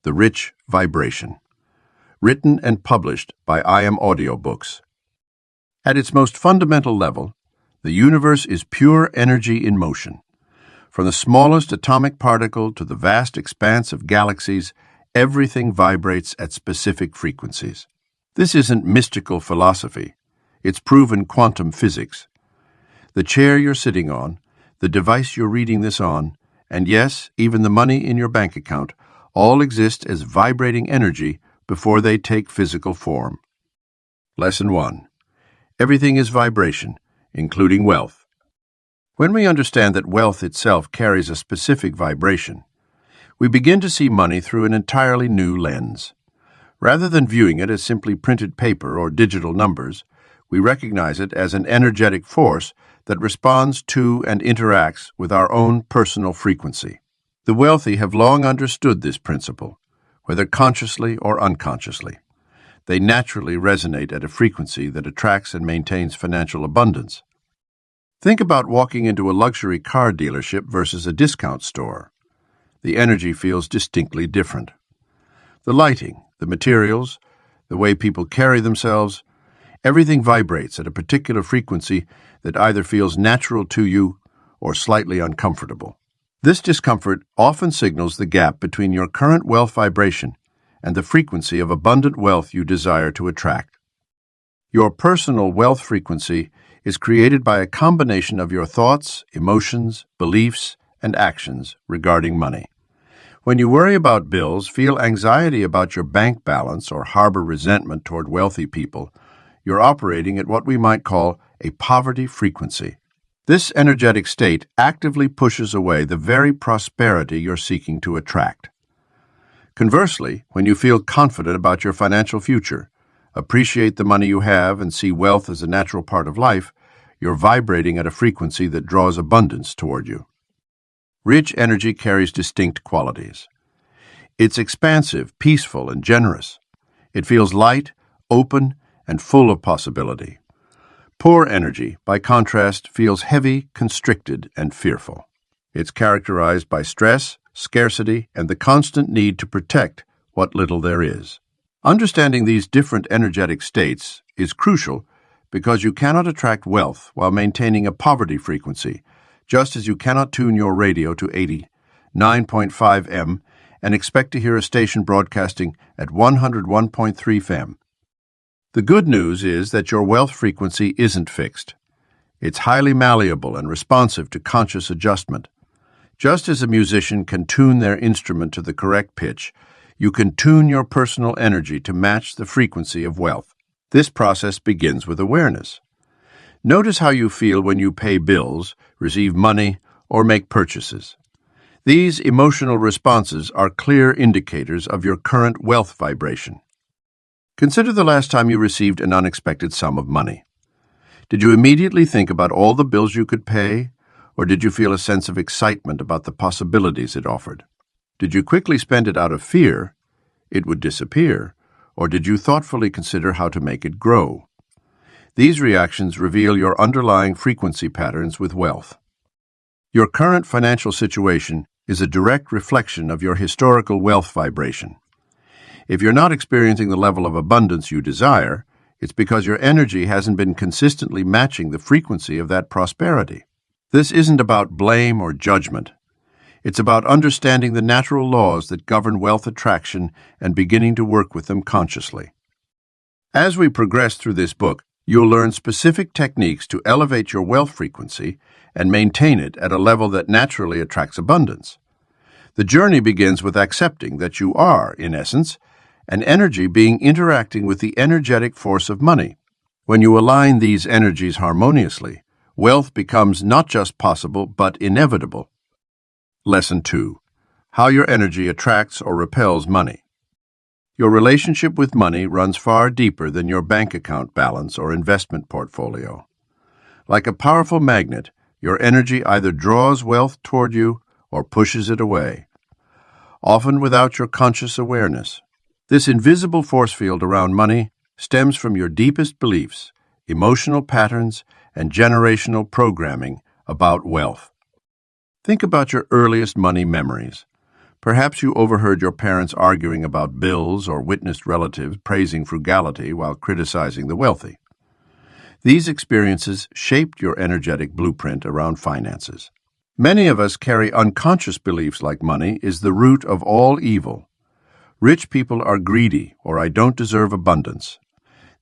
The Rich Vibration. Written and published by Audiobooks. At its most fundamental level, the universe is pure energy in motion. From the smallest atomic particle to the vast expanse of galaxies, everything vibrates at specific frequencies. This isn't mystical philosophy. It's proven quantum physics. The chair you're sitting on, the device you're reading this on, and yes, even the money in your bank account, all exist as vibrating energy before they take physical form. Lesson 1. Everything is vibration, including wealth. When we understand that wealth itself carries a specific vibration, we begin to see money through an entirely new lens. Rather than viewing it as simply printed paper or digital numbers, we recognize it as an energetic force that responds to and interacts with our own personal frequency. The wealthy have long understood this principle, whether consciously or unconsciously. They naturally resonate at a frequency that attracts and maintains financial abundance. Think about walking into a luxury car dealership versus a discount store. The energy feels distinctly different. The lighting, the materials, the way people carry themselves, everything vibrates at a particular frequency that either feels natural to you or slightly uncomfortable. This discomfort often signals the gap between your current wealth vibration and the frequency of abundant wealth you desire to attract. Your personal wealth frequency is created by a combination of your thoughts, emotions, beliefs, and actions regarding money. When you worry about bills, feel anxiety about your bank balance, or harbor resentment toward wealthy people, you're operating at what we might call a poverty frequency. This energetic state actively pushes away the very prosperity you're seeking to attract. Conversely, when you feel confident about your financial future, appreciate the money you have, and see wealth as a natural part of life, you're vibrating at a frequency that draws abundance toward you. Rich energy carries distinct qualities. It's expansive, peaceful, and generous. It feels light, open, and full of possibility. Poor energy, by contrast, feels heavy, constricted, and fearful. It's characterized by stress, scarcity, and the constant need to protect what little there is. Understanding these different energetic states is crucial because you cannot attract wealth while maintaining a poverty frequency, just as you cannot tune your radio to 89.5 M and expect to hear a station broadcasting at 101.3 FM. The good news is that your wealth frequency isn't fixed. It's highly malleable and responsive to conscious adjustment. Just as a musician can tune their instrument to the correct pitch, you can tune your personal energy to match the frequency of wealth. This process begins with awareness. Notice how you feel when you pay bills, receive money, or make purchases. These emotional responses are clear indicators of your current wealth vibration. Consider the last time you received an unexpected sum of money. Did you immediately think about all the bills you could pay, or did you feel a sense of excitement about the possibilities it offered? Did you quickly spend it out of fear it would disappear, or did you thoughtfully consider how to make it grow? These reactions reveal your underlying frequency patterns with wealth. Your current financial situation is a direct reflection of your historical wealth vibration. If you're not experiencing the level of abundance you desire, it's because your energy hasn't been consistently matching the frequency of that prosperity. This isn't about blame or judgment. It's about understanding the natural laws that govern wealth attraction and beginning to work with them consciously. As we progress through this book, you'll learn specific techniques to elevate your wealth frequency and maintain it at a level that naturally attracts abundance. The journey begins with accepting that you are, in essence, an energy being interacting with the energetic force of money. When you align these energies harmoniously, wealth becomes not just possible but inevitable. Lesson 2. How your energy attracts or repels money. Your relationship with money runs far deeper than your bank account balance or investment portfolio. Like a powerful magnet, your energy either draws wealth toward you or pushes it away, often without your conscious awareness. This invisible force field around money stems from your deepest beliefs, emotional patterns, and generational programming about wealth. Think about your earliest money memories. Perhaps you overheard your parents arguing about bills or witnessed relatives praising frugality while criticizing the wealthy. These experiences shaped your energetic blueprint around finances. Many of us carry unconscious beliefs like money is the root of all evil. Rich people are greedy, or I don't deserve abundance.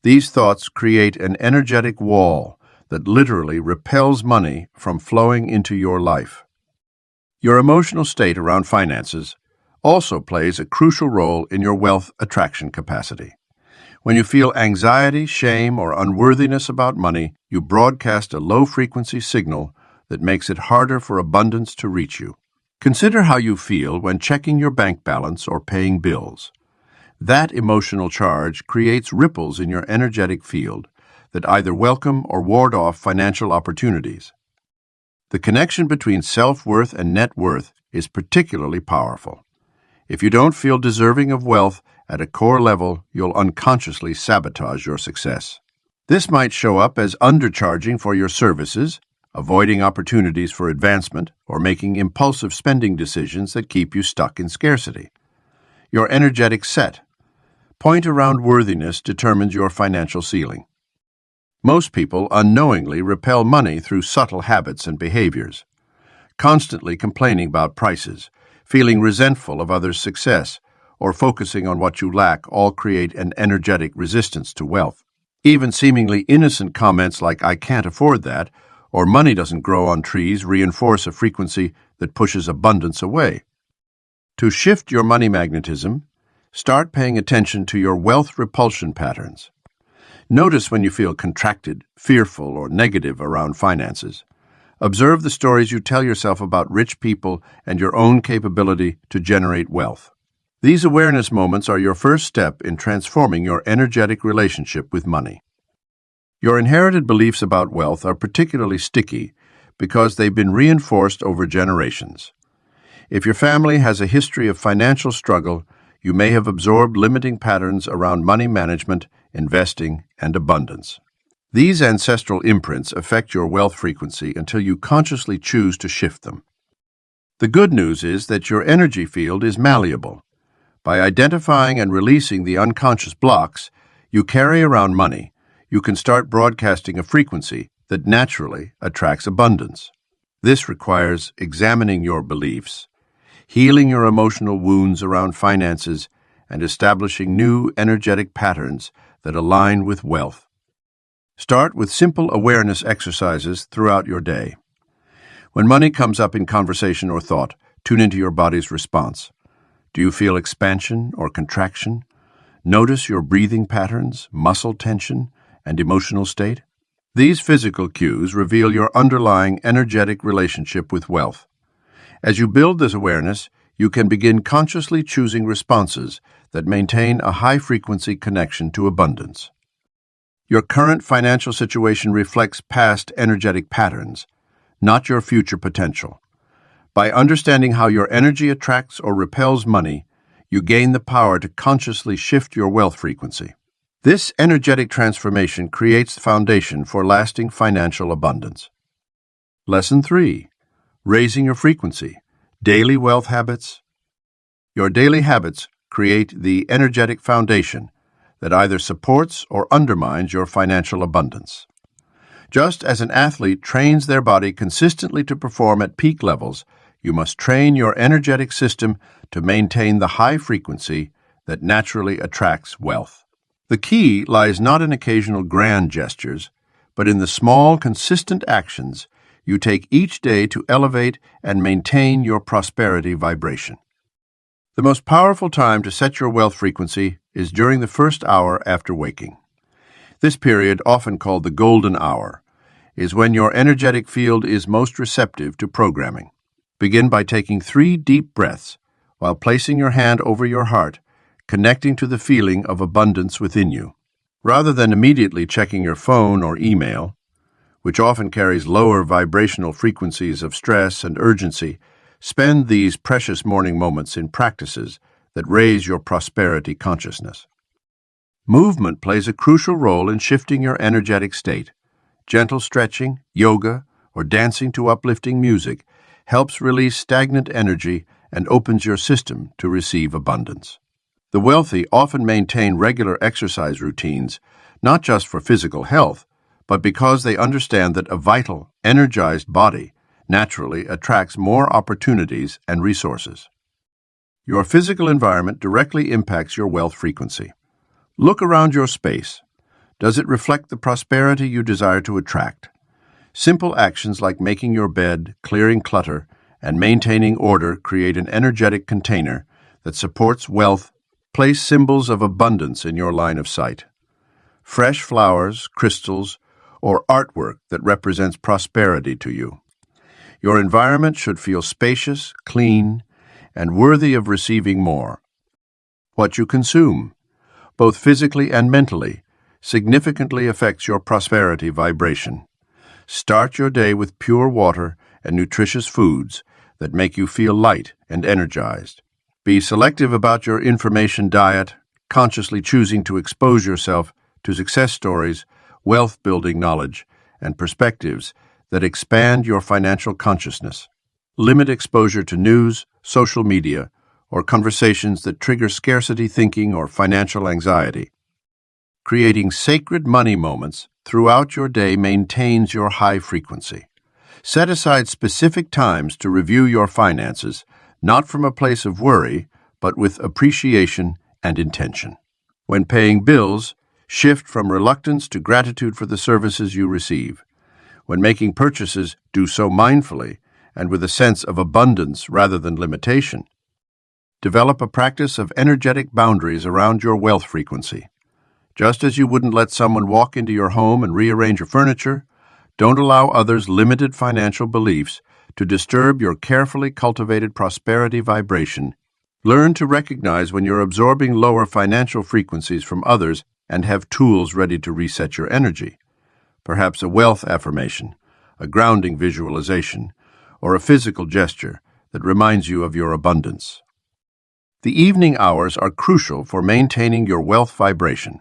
These thoughts create an energetic wall that literally repels money from flowing into your life. Your emotional state around finances also plays a crucial role in your wealth attraction capacity. When you feel anxiety, shame, or unworthiness about money, you broadcast a low-frequency signal that makes it harder for abundance to reach you. Consider how you feel when checking your bank balance or paying bills. That emotional charge creates ripples in your energetic field that either welcome or ward off financial opportunities. The connection between self-worth and net worth is particularly powerful. If you don't feel deserving of wealth at a core level, you'll unconsciously sabotage your success. This might show up as undercharging for your services, avoiding opportunities for advancement, or making impulsive spending decisions that keep you stuck in scarcity. Your energetic set, point around worthiness, determines your financial ceiling. Most people unknowingly repel money through subtle habits and behaviors. Constantly complaining about prices, feeling resentful of others' success, or focusing on what you lack all create an energetic resistance to wealth. Even seemingly innocent comments like "I can't afford that" or "money doesn't grow on trees" reinforce a frequency that pushes abundance away. To shift your money magnetism, start paying attention to your wealth repulsion patterns. Notice when you feel contracted, fearful, or negative around finances. Observe the stories you tell yourself about rich people and your own capability to generate wealth. These awareness moments are your first step in transforming your energetic relationship with money. Your inherited beliefs about wealth are particularly sticky because they've been reinforced over generations. If your family has a history of financial struggle, you may have absorbed limiting patterns around money management, investing, and abundance. These ancestral imprints affect your wealth frequency until you consciously choose to shift them. The good news is that your energy field is malleable. By identifying and releasing the unconscious blocks you carry around money, you can start broadcasting a frequency that naturally attracts abundance. This requires examining your beliefs, healing your emotional wounds around finances, and establishing new energetic patterns that align with wealth. Start with simple awareness exercises throughout your day. When money comes up in conversation or thought, tune into your body's response. Do you feel expansion or contraction? Notice your breathing patterns, muscle tension, and emotional state. These physical cues reveal your underlying energetic relationship with wealth. As you build this awareness, you can begin consciously choosing responses that maintain a high-frequency connection to abundance. Your current financial situation reflects past energetic patterns, not your future potential. By understanding how your energy attracts or repels money, you gain the power to consciously shift your wealth frequency. This energetic transformation creates the foundation for lasting financial abundance. Lesson 3. Raising your frequency. Daily wealth habits. Your daily habits create the energetic foundation that either supports or undermines your financial abundance. Just as an athlete trains their body consistently to perform at peak levels, you must train your energetic system to maintain the high frequency that naturally attracts wealth. The key lies not in occasional grand gestures, but in the small, consistent actions you take each day to elevate and maintain your prosperity vibration. The most powerful time to set your wealth frequency is during the first hour after waking. This period, often called the golden hour, is when your energetic field is most receptive to programming. Begin by taking 3 deep breaths while placing your hand over your heart, connecting to the feeling of abundance within you. Rather than immediately checking your phone or email, which often carries lower vibrational frequencies of stress and urgency, spend these precious morning moments in practices that raise your prosperity consciousness. Movement plays a crucial role in shifting your energetic state. Gentle stretching, yoga, or dancing to uplifting music helps release stagnant energy and opens your system to receive abundance. The wealthy often maintain regular exercise routines, not just for physical health, but because they understand that a vital, energized body naturally attracts more opportunities and resources. Your physical environment directly impacts your wealth frequency. Look around your space. Does it reflect the prosperity you desire to attract? Simple actions like making your bed, clearing clutter, and maintaining order create an energetic container that supports wealth. Place symbols of abundance in your line of sight. Fresh flowers, crystals, or artwork that represents prosperity to you. Your environment should feel spacious, clean, and worthy of receiving more. What you consume, both physically and mentally, significantly affects your prosperity vibration. Start your day with pure water and nutritious foods that make you feel light and energized. Be selective about your information diet, consciously choosing to expose yourself to success stories, wealth-building knowledge, and perspectives that expand your financial consciousness. Limit exposure to news, social media, or conversations that trigger scarcity thinking or financial anxiety. Creating sacred money moments throughout your day maintains your high frequency. Set aside specific times to review your finances, not from a place of worry, but with appreciation and intention. When paying bills, shift from reluctance to gratitude for the services you receive. When making purchases, do so mindfully and with a sense of abundance rather than limitation. Develop a practice of energetic boundaries around your wealth frequency. Just as you wouldn't let someone walk into your home and rearrange your furniture, don't allow others' limited financial beliefs to disturb your carefully cultivated prosperity vibration. Learn to recognize when you're absorbing lower financial frequencies from others and have tools ready to reset your energy. Perhaps a wealth affirmation, a grounding visualization, or a physical gesture that reminds you of your abundance. The evening hours are crucial for maintaining your wealth vibration.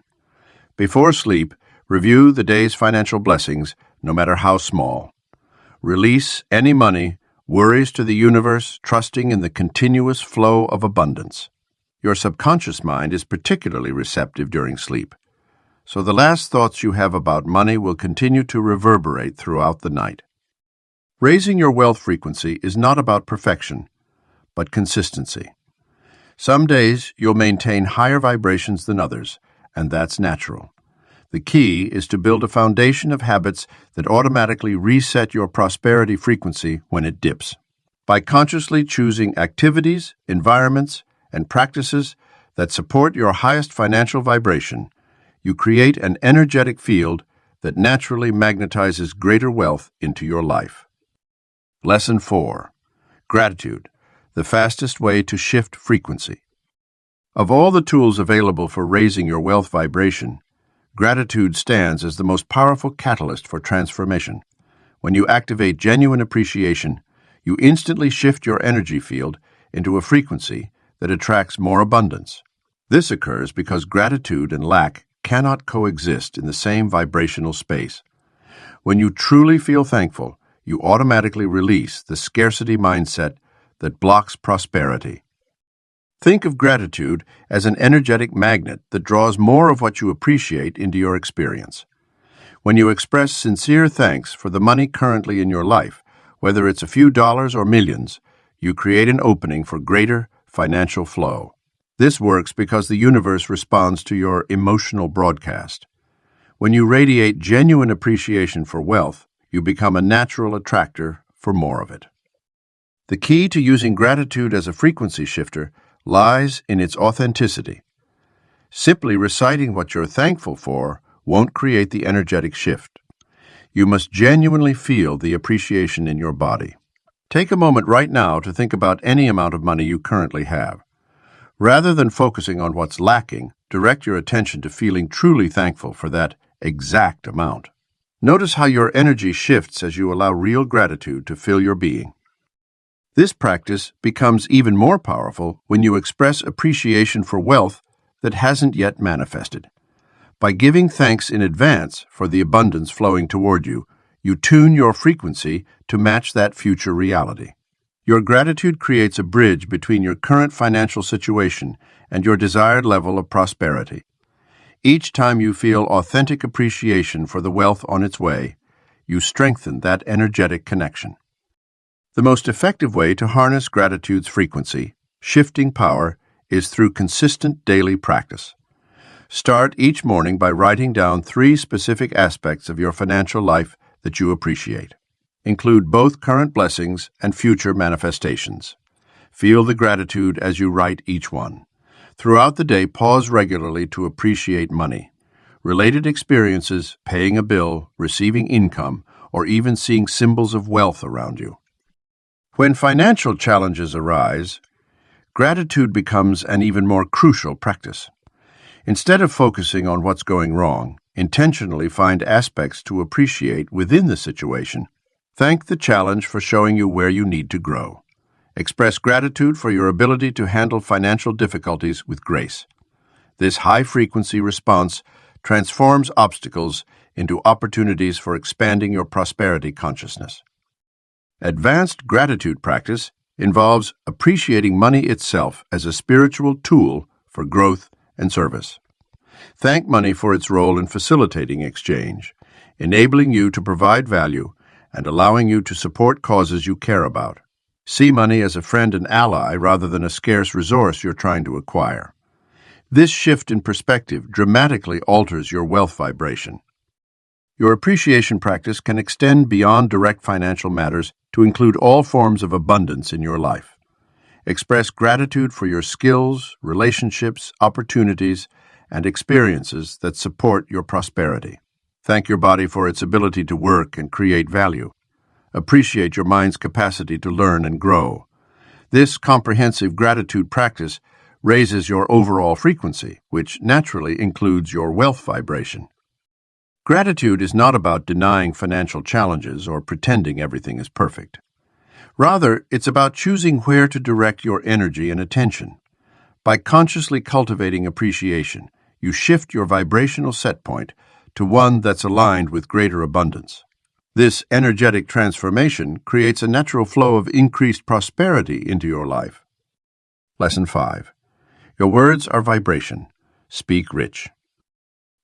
Before sleep, review the day's financial blessings, no matter how small. Release any money, worries to the universe, trusting in the continuous flow of abundance. Your subconscious mind is particularly receptive during sleep, so the last thoughts you have about money will continue to reverberate throughout the night. Raising your wealth frequency is not about perfection, but consistency. Some days you'll maintain higher vibrations than others, and that's natural. The key is to build a foundation of habits that automatically reset your prosperity frequency when it dips. By consciously choosing activities, environments, and practices that support your highest financial vibration, you create an energetic field that naturally magnetizes greater wealth into your life. Lesson 4. Gratitude, the fastest way to shift frequency. Of all the tools available for raising your wealth vibration, gratitude stands as the most powerful catalyst for transformation. When you activate genuine appreciation, you instantly shift your energy field into a frequency that attracts more abundance. This occurs because gratitude and lack cannot coexist in the same vibrational space. When you truly feel thankful, you automatically release the scarcity mindset that blocks prosperity. Think of gratitude as an energetic magnet that draws more of what you appreciate into your experience. When you express sincere thanks for the money currently in your life, whether it's a few dollars or millions, you create an opening for greater financial flow. This works because the universe responds to your emotional broadcast. When you radiate genuine appreciation for wealth, you become a natural attractor for more of it. The key to using gratitude as a frequency shifter lies in its authenticity. Simply reciting what you're thankful for won't create the energetic shift. You must genuinely feel the appreciation in your body. Take a moment right now to think about any amount of money you currently have. Rather than focusing on what's lacking, direct your attention to feeling truly thankful for that exact amount. Notice how your energy shifts as you allow real gratitude to fill your being. This practice becomes even more powerful when you express appreciation for wealth that hasn't yet manifested. By giving thanks in advance for the abundance flowing toward you, you tune your frequency to match that future reality. Your gratitude creates a bridge between your current financial situation and your desired level of prosperity. Each time you feel authentic appreciation for the wealth on its way, you strengthen that energetic connection. The most effective way to harness gratitude's frequency, shifting power, is through consistent daily practice. Start each morning by writing down 3 specific aspects of your financial life that you appreciate. Include both current blessings and future manifestations. Feel the gratitude as you write each one. Throughout the day, pause regularly to appreciate money, related experiences, paying a bill, receiving income, or even seeing symbols of wealth around you. When financial challenges arise, gratitude becomes an even more crucial practice. Instead of focusing on what's going wrong, intentionally find aspects to appreciate within the situation. Thank the challenge for showing you where you need to grow. Express gratitude for your ability to handle financial difficulties with grace. This high-frequency response transforms obstacles into opportunities for expanding your prosperity consciousness. Advanced gratitude practice involves appreciating money itself as a spiritual tool for growth and service. Thank money for its role in facilitating exchange, enabling you to provide value and allowing you to support causes you care about. See money as a friend and ally rather than a scarce resource you're trying to acquire. This shift in perspective dramatically alters your wealth vibration. Your appreciation practice can extend beyond direct financial matters to include all forms of abundance in your life. Express gratitude for your skills, relationships, opportunities, and experiences that support your prosperity. Thank your body for its ability to work and create value. Appreciate your mind's capacity to learn and grow. This comprehensive gratitude practice raises your overall frequency, which naturally includes your wealth vibration. Gratitude is not about denying financial challenges or pretending everything is perfect. Rather, it's about choosing where to direct your energy and attention. By consciously cultivating appreciation, you shift your vibrational set point to one that's aligned with greater abundance. This energetic transformation creates a natural flow of increased prosperity into your life. Lesson 5. Your words are vibration. Speak rich.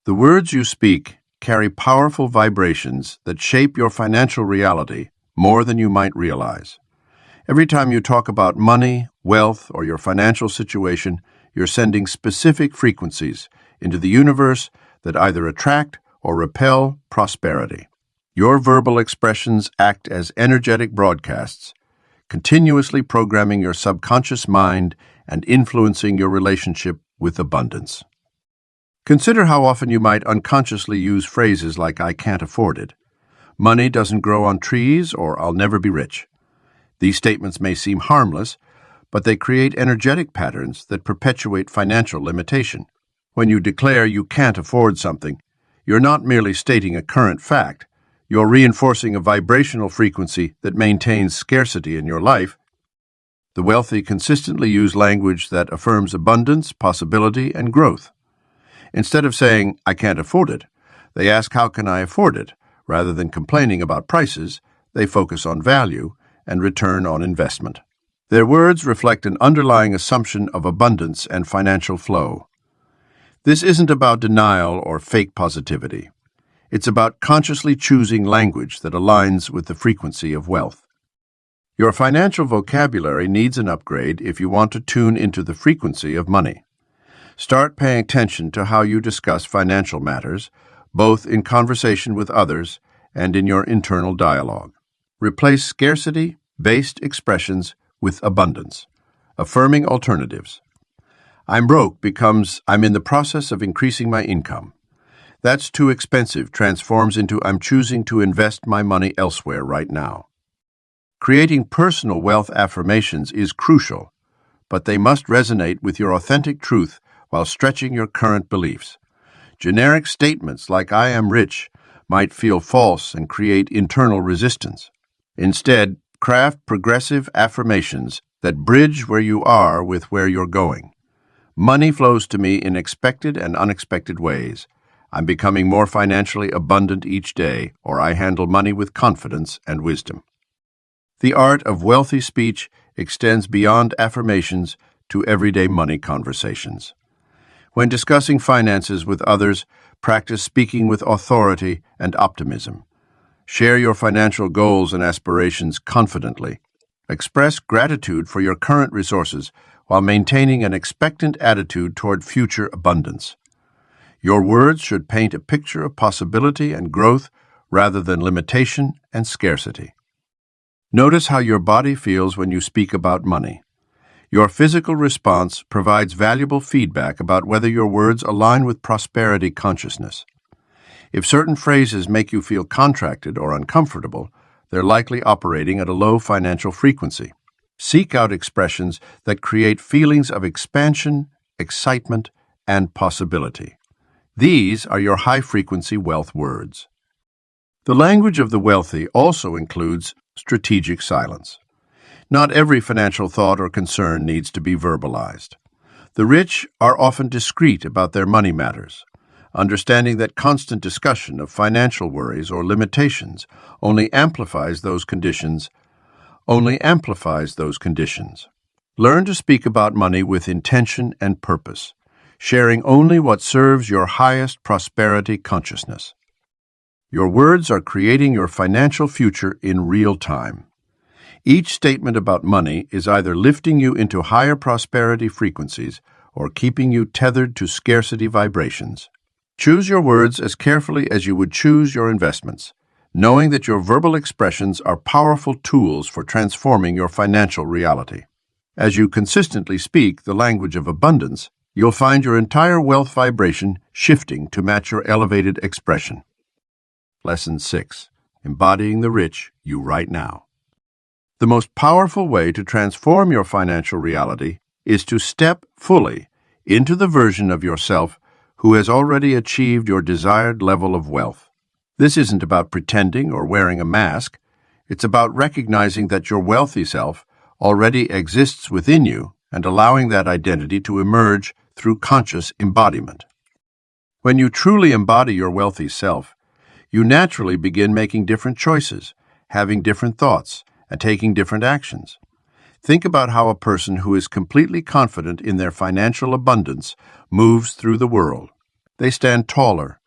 The words you speak carry powerful vibrations that shape your financial reality more than you might realize. Every time you talk about money, wealth, or your financial situation, you're sending specific frequencies into the universe that either attract or repel prosperity. Your verbal expressions act as energetic broadcasts, continuously programming your subconscious mind and influencing your relationship with abundance. Consider how often you might unconsciously use phrases like "I can't afford it," "money doesn't grow on trees," or "I'll never be rich." These statements may seem harmless, but they create energetic patterns that perpetuate financial limitation. When you declare you can't afford something, you're not merely stating a current fact, you're reinforcing a vibrational frequency that maintains scarcity in your life. The wealthy consistently use language that affirms abundance, possibility, and growth. Instead of saying, "I can't afford it," they ask, "How can I afford it?" Rather than complaining about prices, they focus on value and return on investment. Their words reflect an underlying assumption of abundance and financial flow. This isn't about denial or fake positivity. It's about consciously choosing language that aligns with the frequency of wealth. Your financial vocabulary needs an upgrade if you want to tune into the frequency of money. Start paying attention to how you discuss financial matters, both in conversation with others and in your internal dialogue. Replace scarcity-based expressions with abundance, affirming alternatives. "I'm broke" becomes "I'm in the process of increasing my income." "That's too expensive" transforms into "I'm choosing to invest my money elsewhere right now." Creating personal wealth affirmations is crucial, but they must resonate with your authentic truth while stretching your current beliefs. Generic statements like "I am rich" might feel false and create internal resistance. Instead, craft progressive affirmations that bridge where you are with where you're going. "Money flows to me in expected and unexpected ways. I'm becoming more financially abundant each day," or "I handle money with confidence and wisdom." The art of wealthy speech extends beyond affirmations to everyday money conversations. When discussing finances with others, practice speaking with authority and optimism. Share your financial goals and aspirations confidently. Express gratitude for your current resources while maintaining an expectant attitude toward future abundance. Your words should paint a picture of possibility and growth rather than limitation and scarcity. Notice how your body feels when you speak about money. Your physical response provides valuable feedback about whether your words align with prosperity consciousness. If certain phrases make you feel contracted or uncomfortable, they're likely operating at a low financial frequency. Seek out expressions that create feelings of expansion, excitement, and possibility. These are your high-frequency wealth words. The language of the wealthy also includes strategic silence. Not every financial thought or concern needs to be verbalized. The rich are often discreet about their money matters, understanding that constant discussion of financial worries or limitations only amplifies those conditions. Learn to speak about money with intention and purpose, sharing only what serves your highest prosperity consciousness. Your words are creating your financial future in real time. Each statement about money is either lifting you into higher prosperity frequencies or keeping you tethered to scarcity vibrations. Choose your words as carefully as you would choose your investments, knowing that your verbal expressions are powerful tools for transforming your financial reality. As you consistently speak the language of abundance, you'll find your entire wealth vibration shifting to match your elevated expression. Lesson 6. Embodying the rich you right now. The most powerful way to transform your financial reality is to step fully into the version of yourself who has already achieved your desired level of wealth. This isn't about pretending or wearing a mask. It's about recognizing that your wealthy self already exists within you and allowing that identity to emerge through conscious embodiment. When you truly embody your wealthy self, you naturally begin making different choices, having different thoughts, and taking different actions. Think about how a person who is completely confident in their financial abundance moves through the world. They stand taller,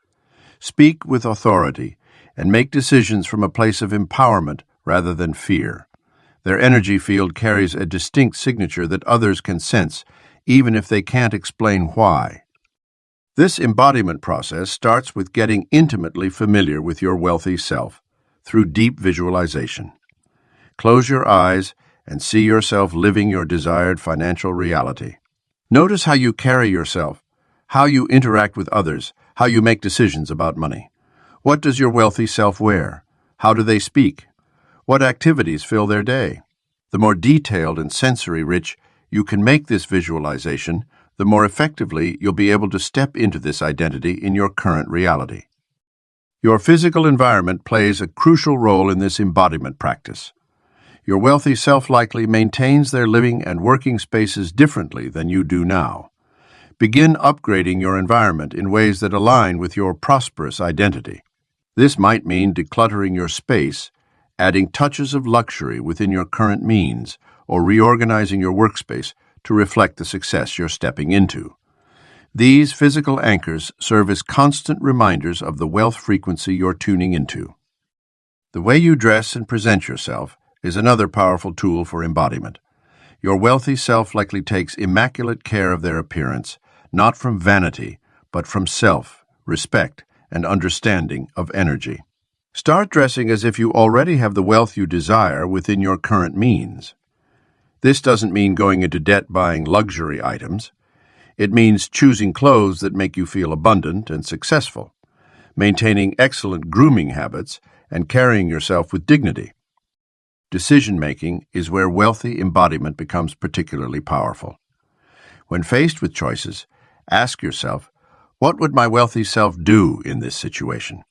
speak with authority, and make decisions from a place of empowerment rather than fear. Their energy field carries a distinct signature that others can sense, even if they can't explain why. This embodiment process starts with getting intimately familiar with your wealthy self through deep visualization. Close your eyes and see yourself living your desired financial reality. Notice how you carry yourself, how you interact with others, how you make decisions about money. What does your wealthy self wear? How do they speak? What activities fill their day? The more detailed and sensory-rich you can make this visualization, the more effectively you'll be able to step into this identity in your current reality. Your physical environment plays a crucial role in this embodiment practice. Your wealthy self likely maintains their living and working spaces differently than you do now. Begin upgrading your environment in ways that align with your prosperous identity. This might mean decluttering your space, adding touches of luxury within your current means, or reorganizing your workspace to reflect the success you're stepping into. These physical anchors serve as constant reminders of the wealth frequency you're tuning into. The way you dress and present yourself is another powerful tool for embodiment. Your wealthy self likely takes immaculate care of their appearance, not from vanity, but from self-respect and understanding of energy. Start dressing as if you already have the wealth you desire within your current means. This doesn't mean going into debt buying luxury items. It means choosing clothes that make you feel abundant and successful, maintaining excellent grooming habits, and carrying yourself with dignity. Decision-making is where wealthy embodiment becomes particularly powerful. When faced with choices, ask yourself, what would my wealthy self do in this situation?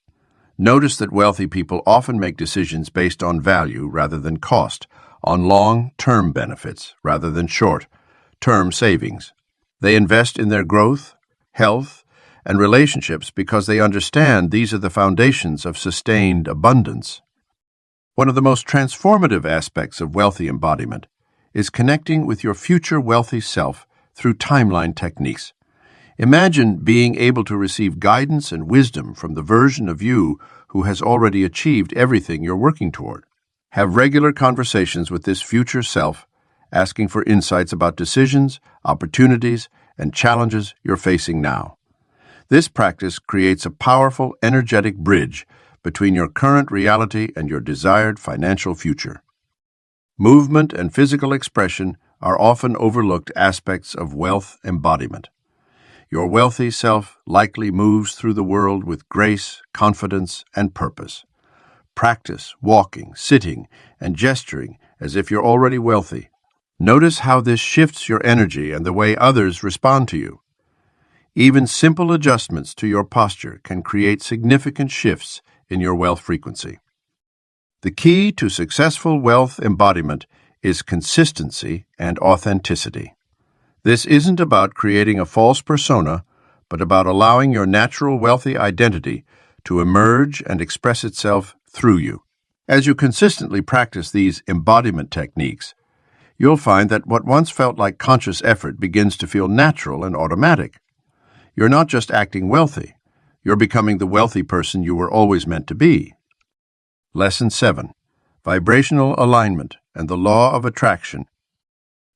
Notice that wealthy people often make decisions based on value rather than cost, on long-term benefits rather than short-term savings. They invest in their growth, health, and relationships because they understand these are the foundations of sustained abundance. One of the most transformative aspects of wealthy embodiment is connecting with your future wealthy self through timeline techniques. Imagine being able to receive guidance and wisdom from the version of you who has already achieved everything you're working toward. Have regular conversations with this future self, asking for insights about decisions, opportunities, and challenges you're facing now. This practice creates a powerful, energetic bridge between your current reality and your desired financial future. Movement and physical expression are often overlooked aspects of wealth embodiment. Your wealthy self likely moves through the world with grace, confidence, and purpose. Practice walking, sitting, and gesturing as if you're already wealthy. Notice how this shifts your energy and the way others respond to you. Even simple adjustments to your posture can create significant shifts in your wealth frequency. The key to successful wealth embodiment is consistency and authenticity. This isn't about creating a false persona, but about allowing your natural wealthy identity to emerge and express itself through you. As you consistently practice these embodiment techniques, you'll find that what once felt like conscious effort begins to feel natural and automatic. You're not just acting wealthy, you're becoming the wealthy person you were always meant to be. Lesson 7. Vibrational alignment and the law of attraction.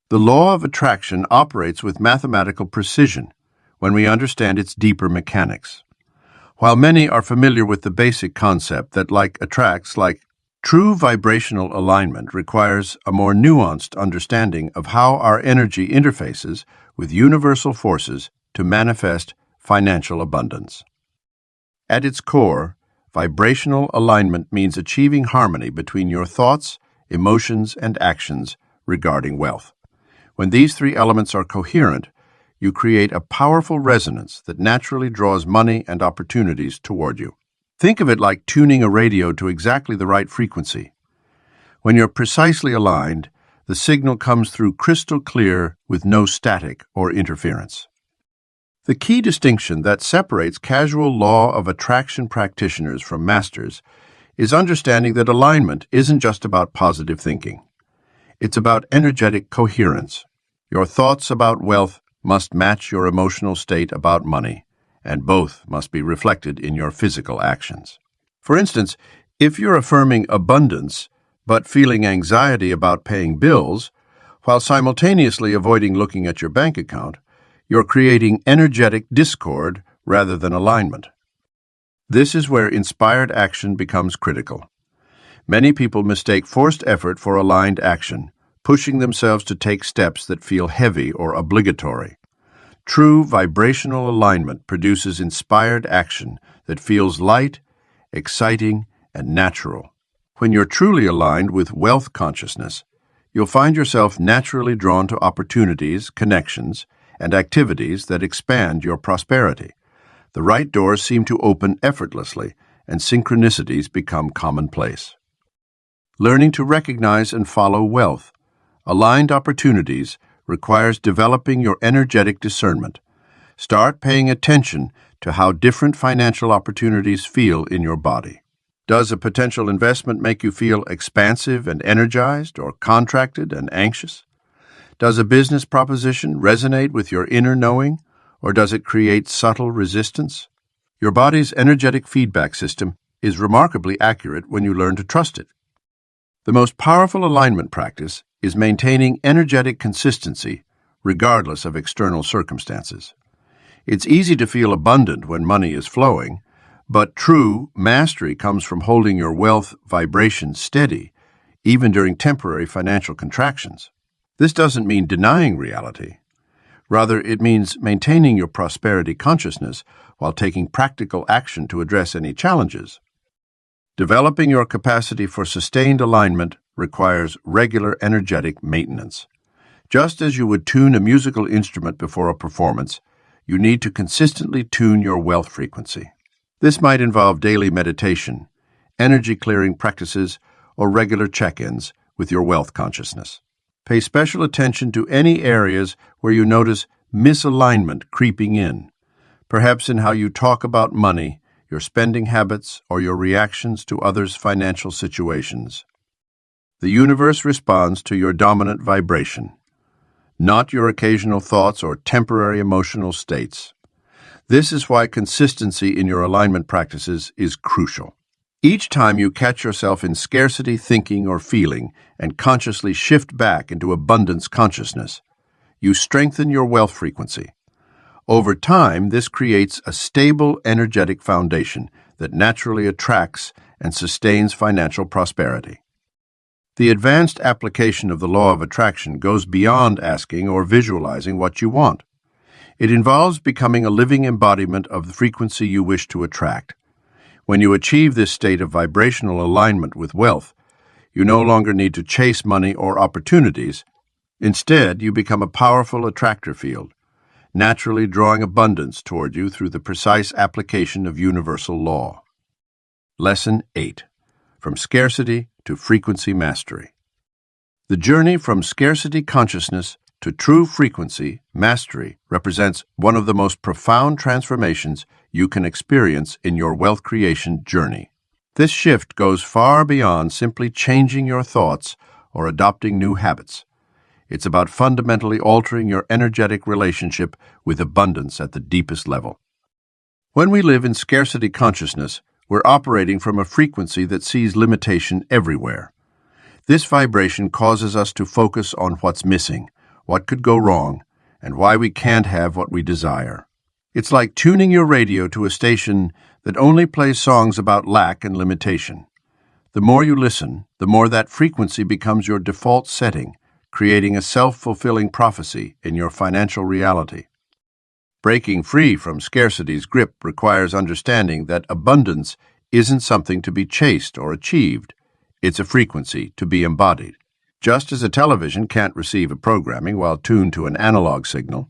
The law of attraction operates with mathematical precision when we understand its deeper mechanics. While many are familiar with the basic concept that like attracts like, true vibrational alignment requires a more nuanced understanding of how our energy interfaces with universal forces to manifest financial abundance. At its core, vibrational alignment means achieving harmony between your thoughts, emotions, and actions regarding wealth. When these three elements are coherent, you create a powerful resonance that naturally draws money and opportunities toward you. Think of it like tuning a radio to exactly the right frequency. When you're precisely aligned, the signal comes through crystal clear with no static or interference. The key distinction that separates casual law of attraction practitioners from masters is understanding that alignment isn't just about positive thinking. It's about energetic coherence. Your thoughts about wealth must match your emotional state about money, and both must be reflected in your physical actions. For instance, if you're affirming abundance but feeling anxiety about paying bills, while simultaneously avoiding looking at your bank account, you're creating energetic discord rather than alignment. This is where inspired action becomes critical. Many people mistake forced effort for aligned action, pushing themselves to take steps that feel heavy or obligatory. True vibrational alignment produces inspired action that feels light, exciting, and natural. When you're truly aligned with wealth consciousness, you'll find yourself naturally drawn to opportunities, connections, and activities that expand your prosperity. The right doors seem to open effortlessly, and synchronicities become commonplace. Learning to recognize and follow wealth, aligned opportunities, requires developing your energetic discernment. Start paying attention to how different financial opportunities feel in your body. Does a potential investment make you feel expansive and energized, or contracted and anxious? Does a business proposition resonate with your inner knowing, or does it create subtle resistance? Your body's energetic feedback system is remarkably accurate when you learn to trust it. The most powerful alignment practice is maintaining energetic consistency regardless of external circumstances. It's easy to feel abundant when money is flowing, but true mastery comes from holding your wealth vibration steady, even during temporary financial contractions. This doesn't mean denying reality. Rather, it means maintaining your prosperity consciousness while taking practical action to address any challenges. Developing your capacity for sustained alignment requires regular energetic maintenance. Just as you would tune a musical instrument before a performance, you need to consistently tune your wealth frequency. This might involve daily meditation, energy-clearing practices, or regular check-ins with your wealth consciousness. Pay special attention to any areas where you notice misalignment creeping in, perhaps in how you talk about money, your spending habits, or your reactions to others' financial situations. The universe responds to your dominant vibration, not your occasional thoughts or temporary emotional states. This is why consistency in your alignment practices is crucial. Each time you catch yourself in scarcity thinking or feeling and consciously shift back into abundance consciousness, you strengthen your wealth frequency. Over time, this creates a stable, energetic foundation that naturally attracts and sustains financial prosperity. The advanced application of the law of attraction goes beyond asking or visualizing what you want. It involves becoming a living embodiment of the frequency you wish to attract. When you achieve this state of vibrational alignment with wealth, you no longer need to chase money or opportunities. Instead, you become a powerful attractor field, naturally drawing abundance toward you through the precise application of universal law. Lesson 8. From Scarcity to Frequency Mastery. The journey from scarcity consciousness to true frequency mastery represents one of the most profound transformations you can experience in your wealth creation journey. This shift goes far beyond simply changing your thoughts or adopting new habits. It's about fundamentally altering your energetic relationship with abundance at the deepest level. When we live in scarcity consciousness, we're operating from a frequency that sees limitation everywhere. This vibration causes us to focus on what's missing, what could go wrong, and why we can't have what we desire. It's like tuning your radio to a station that only plays songs about lack and limitation. The more you listen, the more that frequency becomes your default setting, creating a self-fulfilling prophecy in your financial reality. Breaking free from scarcity's grip requires understanding that abundance isn't something to be chased or achieved. It's a frequency to be embodied. Just as a television can't receive a programming while tuned to an analog signal,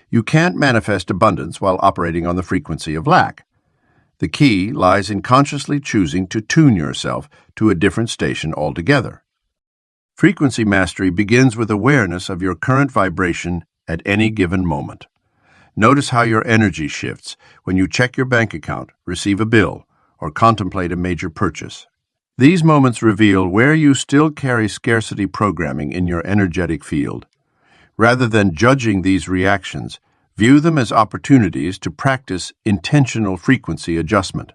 you can't manifest abundance while operating on the frequency of lack. The key lies in consciously choosing to tune yourself to a different station altogether. Frequency mastery begins with awareness of your current vibration at any given moment. Notice how your energy shifts when you check your bank account, receive a bill, or contemplate a major purchase. These moments reveal where you still carry scarcity programming in your energetic field. Rather than judging these reactions, view them as opportunities to practice intentional frequency adjustment.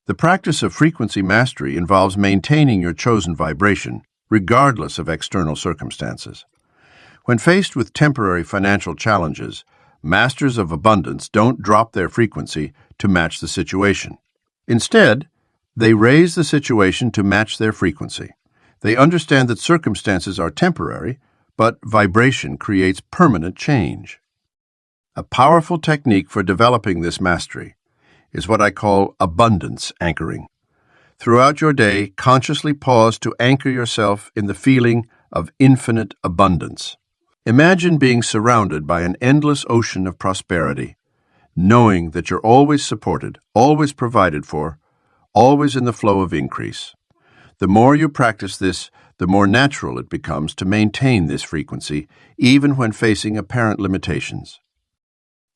The practice of frequency mastery involves maintaining your chosen vibration, regardless of external circumstances. When faced with temporary financial challenges, masters of abundance don't drop their frequency to match the situation. Instead, they raise the situation to match their frequency. They understand that circumstances are temporary, but vibration creates permanent change. A powerful technique for developing this mastery is what I call abundance anchoring. Throughout your day, consciously pause to anchor yourself in the feeling of infinite abundance. Imagine being surrounded by an endless ocean of prosperity, knowing that you're always supported, always provided for, always in the flow of increase. The more you practice this, the more natural it becomes to maintain this frequency, even when facing apparent limitations.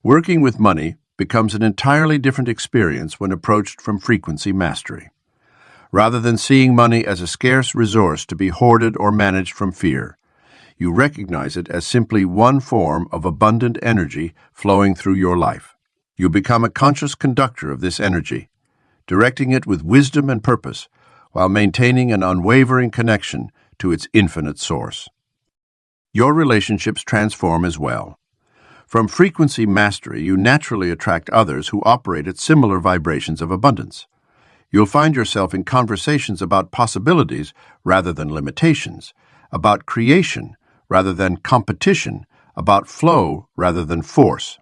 Working with money becomes an entirely different experience when approached from frequency mastery. Rather than seeing money as a scarce resource to be hoarded or managed from fear, you recognize it as simply one form of abundant energy flowing through your life. You become a conscious conductor of this energy, directing it with wisdom and purpose, while maintaining an unwavering connection to its infinite source. Your relationships transform as well. From frequency mastery, you naturally attract others who operate at similar vibrations of abundance. You'll find yourself in conversations about possibilities rather than limitations, about creation rather than competition, about flow rather than force.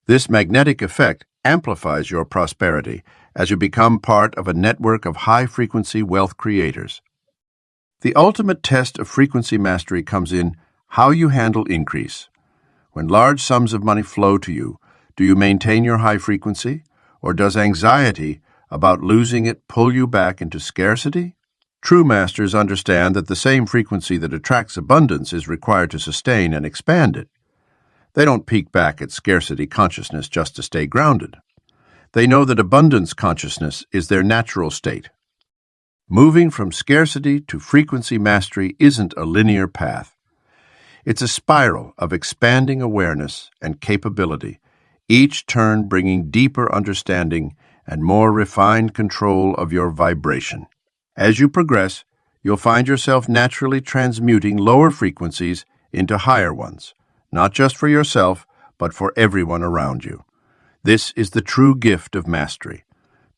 This magnetic effect amplifies your prosperity as you become part of a network of high-frequency wealth creators. The ultimate test of frequency mastery comes in how you handle increase. When large sums of money flow to you, do you maintain your high frequency, or does anxiety about losing it pull you back into scarcity? True masters understand that the same frequency that attracts abundance is required to sustain and expand it. They don't peek back at scarcity consciousness just to stay grounded. They know that abundance consciousness is their natural state. Moving from scarcity to frequency mastery isn't a linear path. It's a spiral of expanding awareness and capability, each turn bringing deeper understanding and more refined control of your vibration. As you progress, you'll find yourself naturally transmuting lower frequencies into higher ones, not just for yourself, but for everyone around you. This is the true gift of mastery,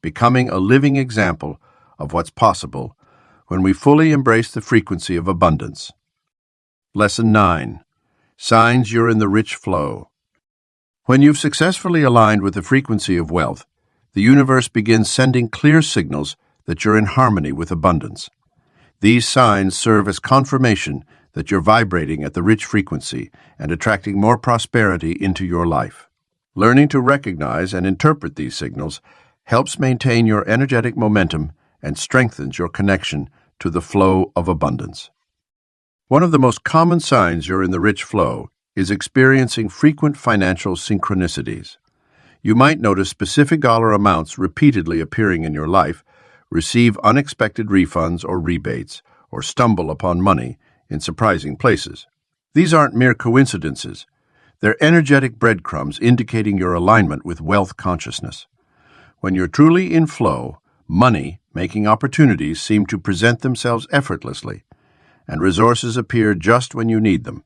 becoming a living example of what's possible when we fully embrace the frequency of abundance. Lesson 9. Signs you're in the rich flow. When you've successfully aligned with the frequency of wealth, the universe begins sending clear signals that you're in harmony with abundance. These signs serve as confirmation that you're vibrating at the rich frequency and attracting more prosperity into your life. Learning to recognize and interpret these signals helps maintain your energetic momentum and strengthens your connection to the flow of abundance. One of the most common signs you're in the rich flow is experiencing frequent financial synchronicities. You might notice specific dollar amounts repeatedly appearing in your life, receive unexpected refunds or rebates, or stumble upon money in surprising places. These aren't mere coincidences. They're energetic breadcrumbs indicating your alignment with wealth consciousness. When you're truly in flow, money-making opportunities seem to present themselves effortlessly, and resources appear just when you need them.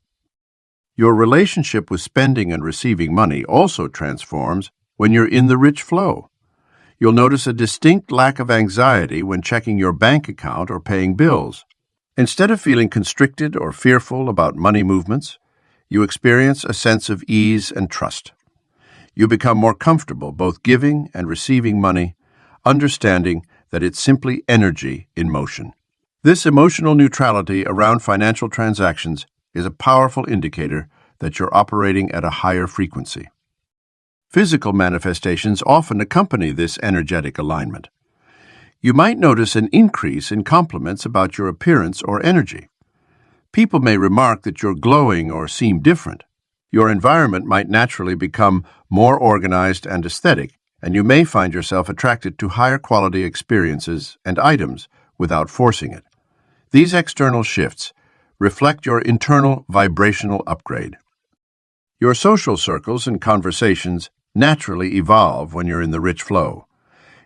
Your relationship with spending and receiving money also transforms when you're in the rich flow. You'll notice a distinct lack of anxiety when checking your bank account or paying bills. Instead of feeling constricted or fearful about money movements, you experience a sense of ease and trust. You become more comfortable both giving and receiving money, understanding that it's simply energy in motion. This emotional neutrality around financial transactions is a powerful indicator that you're operating at a higher frequency. Physical manifestations often accompany this energetic alignment. You might notice an increase in compliments about your appearance or energy. People may remark that you're glowing or seem different. Your environment might naturally become more organized and aesthetic, and you may find yourself attracted to higher quality experiences and items without forcing it. These external shifts reflect your internal vibrational upgrade. Your social circles and conversations naturally evolve when you're in the rich flow.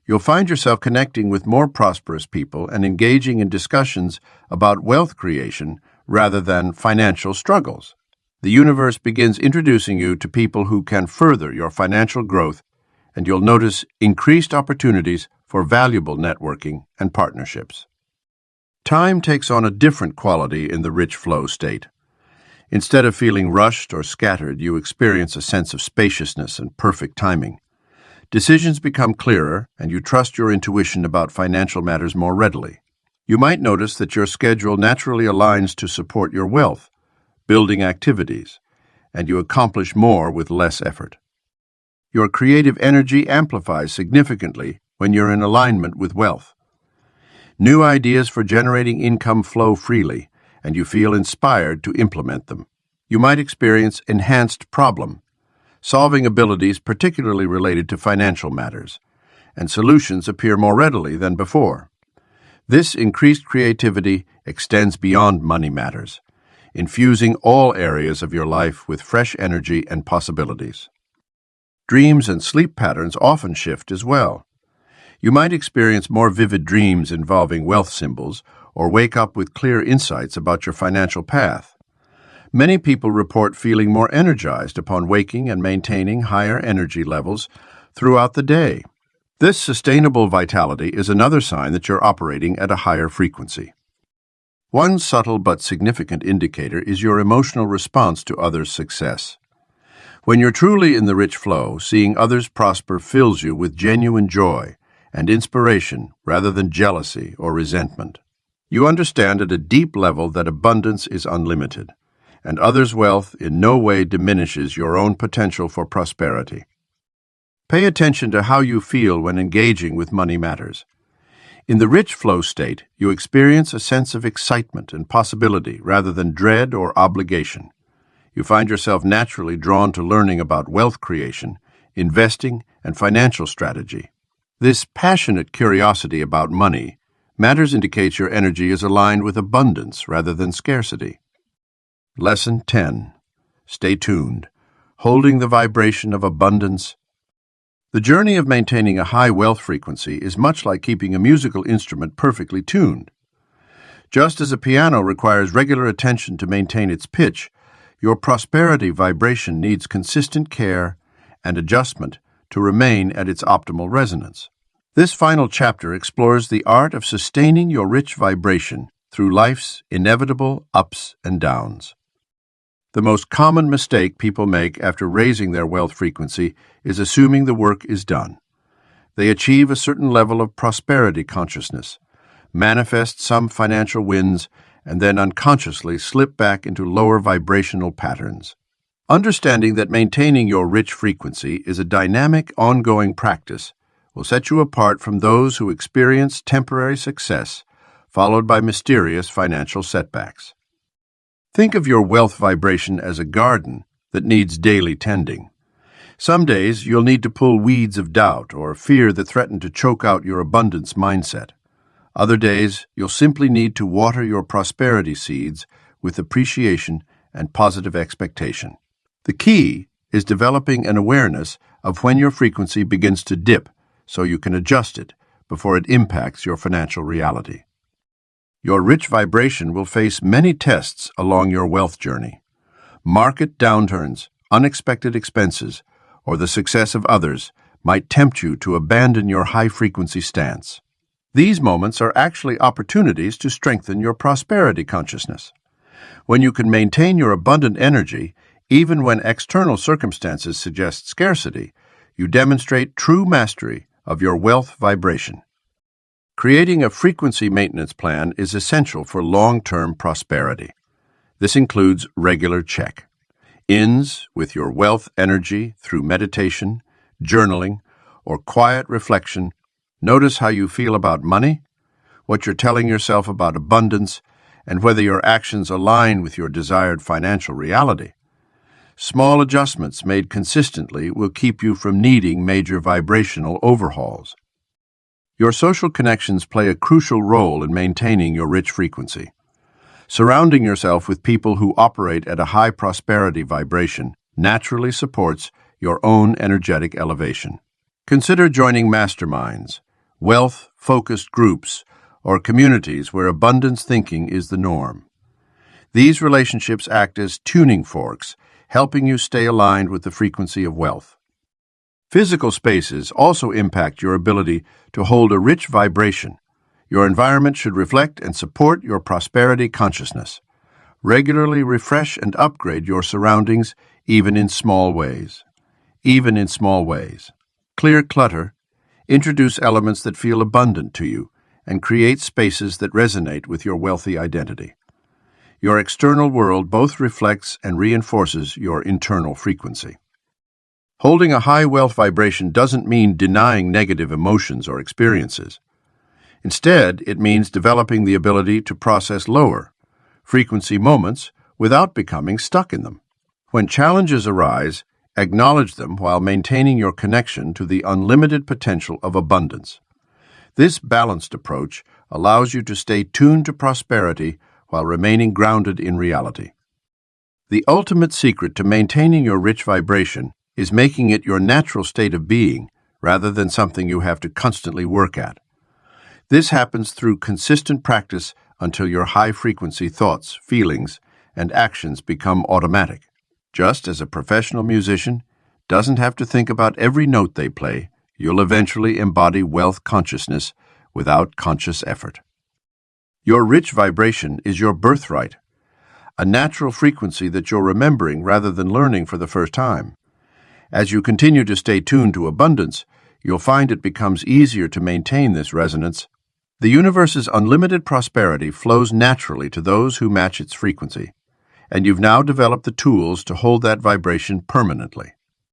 You'll find yourself connecting with more prosperous people and engaging in discussions about wealth creation rather than financial struggles. The universe begins introducing you to people who can further your financial growth, and you'll notice increased opportunities for valuable networking and partnerships. Time takes on a different quality in the rich flow state. Instead of feeling rushed or scattered, you experience a sense of spaciousness and perfect timing. Decisions become clearer, and you trust your intuition about financial matters more readily. You might notice that your schedule naturally aligns to support your wealth, building activities, and you accomplish more with less effort. Your creative energy amplifies significantly when you're in alignment with wealth. New ideas for generating income flow freely, and you feel inspired to implement them. You might experience enhanced problem-solving abilities particularly related to financial matters, and solutions appear more readily than before. This increased creativity extends beyond money matters, infusing all areas of your life with fresh energy and possibilities. Dreams and sleep patterns often shift as well. You might experience more vivid dreams involving wealth symbols or wake up with clear insights about your financial path. Many people report feeling more energized upon waking and maintaining higher energy levels throughout the day. This sustainable vitality is another sign that you're operating at a higher frequency. One subtle but significant indicator is your emotional response to others' success. When you're truly in the rich flow, seeing others prosper fills you with genuine joy and inspiration rather than jealousy or resentment. You understand at a deep level that abundance is unlimited, and others' wealth in no way diminishes your own potential for prosperity. Pay attention to how you feel when engaging with money matters. In the rich flow state, you experience a sense of excitement and possibility rather than dread or obligation. You find yourself naturally drawn to learning about wealth creation, investing, and financial strategy. This passionate curiosity about money Matters indicates your energy is aligned with abundance rather than scarcity. Lesson 10. Stay tuned. Holding the vibration of abundance. The journey of maintaining a high wealth frequency is much like keeping a musical instrument perfectly tuned. Just as a piano requires regular attention to maintain its pitch, your prosperity vibration needs consistent care and adjustment to remain at its optimal resonance. This final chapter explores the art of sustaining your rich vibration through life's inevitable ups and downs. The most common mistake people make after raising their wealth frequency is assuming the work is done. They achieve a certain level of prosperity consciousness, manifest some financial wins, and then unconsciously slip back into lower vibrational patterns. Understanding that maintaining your rich frequency is a dynamic, ongoing practice will set you apart from those who experience temporary success followed by mysterious financial setbacks. Think of your wealth vibration as a garden that needs daily tending. Some days you'll need to pull weeds of doubt or fear that threaten to choke out your abundance mindset. Other days you'll simply need to water your prosperity seeds with appreciation and positive expectation. The key is developing an awareness of when your frequency begins to dip so you can adjust it before it impacts your financial reality. Your rich vibration will face many tests along your wealth journey. Market downturns, unexpected expenses, or the success of others might tempt you to abandon your high-frequency stance. These moments are actually opportunities to strengthen your prosperity consciousness. When you can maintain your abundant energy, even when external circumstances suggest scarcity, you demonstrate true mastery of your wealth vibration. Creating a frequency maintenance plan is essential for long-term prosperity. This includes regular check-ins with your wealth energy through meditation, journaling, or quiet reflection. Notice how you feel about money, what you're telling yourself about abundance, and whether your actions align with your desired financial reality. Small adjustments made consistently will keep you from needing major vibrational overhauls. Your social connections play a crucial role in maintaining your rich frequency. Surrounding yourself with people who operate at a high prosperity vibration naturally supports your own energetic elevation. Consider joining masterminds, wealth-focused groups, or communities where abundance thinking is the norm. These relationships act as tuning forks, helping you stay aligned with the frequency of wealth. Physical spaces also impact your ability to hold a rich vibration. Your environment should reflect and support your prosperity consciousness. Regularly refresh and upgrade your surroundings, even in small ways. Clear clutter, introduce elements that feel abundant to you, and create spaces that resonate with your wealthy identity. Your external world both reflects and reinforces your internal frequency. Holding a high wealth vibration doesn't mean denying negative emotions or experiences. Instead, it means developing the ability to process lower frequency moments without becoming stuck in them. When challenges arise, acknowledge them while maintaining your connection to the unlimited potential of abundance. This balanced approach allows you to stay tuned to prosperity while remaining grounded in reality. The ultimate secret to maintaining your rich vibration is making it your natural state of being rather than something you have to constantly work at. This happens through consistent practice until your high-frequency thoughts, feelings, and actions become automatic. Just as a professional musician doesn't have to think about every note they play, you'll eventually embody wealth consciousness without conscious effort. Your rich vibration is your birthright, a natural frequency that you're remembering rather than learning for the first time. As you continue to stay tuned to abundance, you'll find it becomes easier to maintain this resonance. The universe's unlimited prosperity flows naturally to those who match its frequency, and you've now developed the tools to hold that vibration permanently.